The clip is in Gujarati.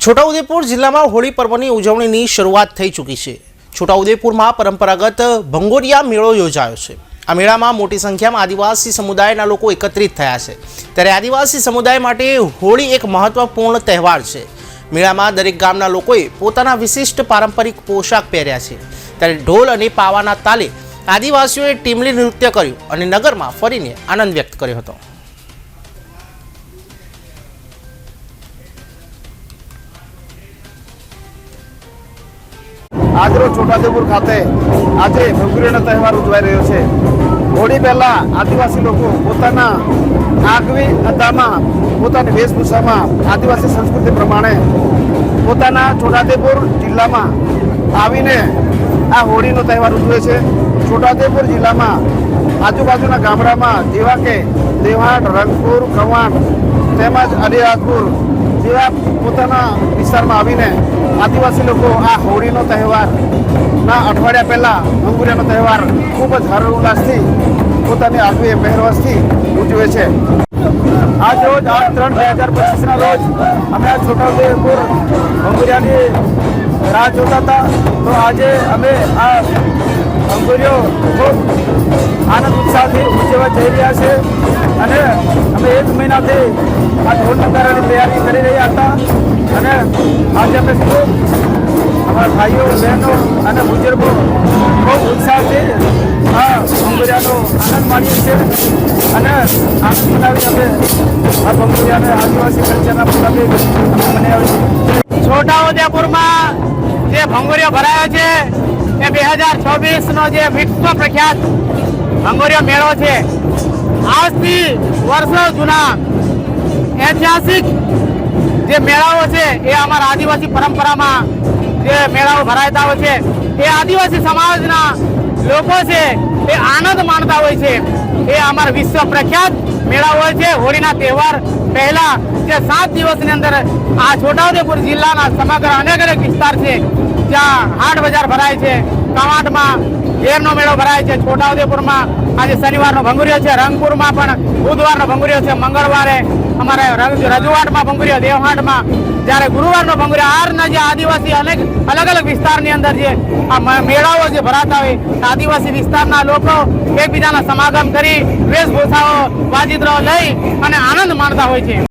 છોટાઉદેપુર જિલ્લામાં હોળી પર્વની ઉજવણીની શરૂઆત થઈ ચૂકી છે। છોટાઉદેપુરમાં પરંપરાગત ભંગોરિયા મેળો યોજાયો છે। આ મેળામાં મોટી સંખ્યામાં આદિવાસી સમુદાયના લોકો એકત્રિત થયા છે। ત્યારે આદિવાસી સમુદાય માટે હોળી એક મહત્વપૂર્ણ તહેવાર છે। મેળામાં દરેક ગામના લોકોએ પોતાના વિશિષ્ટ પારંપરિક પોશાક પહેર્યા છે। ત્યારે ઢોલ અને પાવાના તાલે આદિવાસીઓએ ટીમલી નૃત્ય કર્યું અને નગરમાં ફરીને આનંદ વ્યક્ત કર્યો હતો। आज रोज छोटाउदेपुर खाते आज भंगुरियानो तहेवार उजवाई रह्यो छे। होળી પહેલા आदिवासी लोगों પોતાના આગવી અદામાં પોતાની વેશભૂષામાં આદિવાસી સંસ્કૃતિ પ્રમાણે પોતાના છોટાઉદેપુર જિલ્લામાં આવીને આ હોળીનો તહેવાર ઉજવે છે। છોટાઉદેપુર જિલ્લામાં આજુબાજુના ગામડામાં જેવા કે દેવાડ, રંગપુર, કવાણ તેમજ અલીરાજપુર જેવા પોતાના વિસ્તારમાં આવીને આદિવાસી લોકો આ હોળીનો તહેવારના અઠવાડિયા પહેલાં ભંગુરિયાનો તહેવાર ખૂબ જ હર્ષોલ્લાસથી પોતાની આગવી પહેરવેશથી ઉજવે છે। આજ રોજ 8/3/2025ના રોજ અમે આ છોટાઉદેપુર ભંગુરિયાની રાહ જોતા હતા। તો આજે અમે આ ભંગુરિયો ખૂબ આનંદ ઉત્સાહથી ઉજવવા જઈ રહ્યા છે અને અમે 1 મહિનાથી આ ઢોલ નગારાની તૈયારી કરી રહ્યા હતા અને આજે અમે ખૂબ અમારા ભાઈઓ બહેનો અને બુજુર્ગો ખૂબ ઉત્સાહથી આ ભંગુરિયાનો આનંદ માણીએ છીએ અને આનંદ મનાવી અમે આ ભંગુરિયાને આદિવાસી કલ્ચરના મુતાબિક અમે મનાવીએ છીએ। છોટાઉદેપુરમાં જે ભંગુરિયો ભરાયો છે એ 2026નો જે વિશ્વ પ્રખ્યાત ભંગુરિયો મેળો છે। આજથી વર્ષો જૂના ઐતિહાસિક જે મેળાઓ છે એ અમારા આદિવાસી પરંપરામાં જે મેળાઓ ભરાતા હોય છે એ આદિવાસી સમાજના લોકો છે એ આનંદ માણતા હોય છે। એ અમારા વિશ્વ પ્રખ્યાત મેળા હોય છે। હોળીના તહેવાર પહેલા જે 7 દિવસની અંદર આ છોટાઉદેપુર જિલ્લાના સમગ્ર અનેક વિસ્તાર છે જ્યાં હાટ બજાર ભરાય છે। કવાંટમાં ઝેરનો મેળો ભરાય છે। છોટાઉદેપુરમાં આજે શનિવારનો ભંગુરિયો છે। રંગપુરમાં પણ બુધવારનો ભંગુરિયો છે। મંગળવારે અમારે રજૂઆટમાં ભંગુરિયો, દેવહાટમાં જ્યારે ગુરુવારનો ભંગુરિયો, આરના જે આદિવાસી અલગ અલગ વિસ્તારની અંદર જે આ મેળાઓ જે ભરાતા હોય આદિવાસી વિસ્તારના લોકો એકબીજાના સમાગમ કરી વેશભૂષાઓ વાજિંત્રો લઈ અને આનંદ માણતા હોય છે।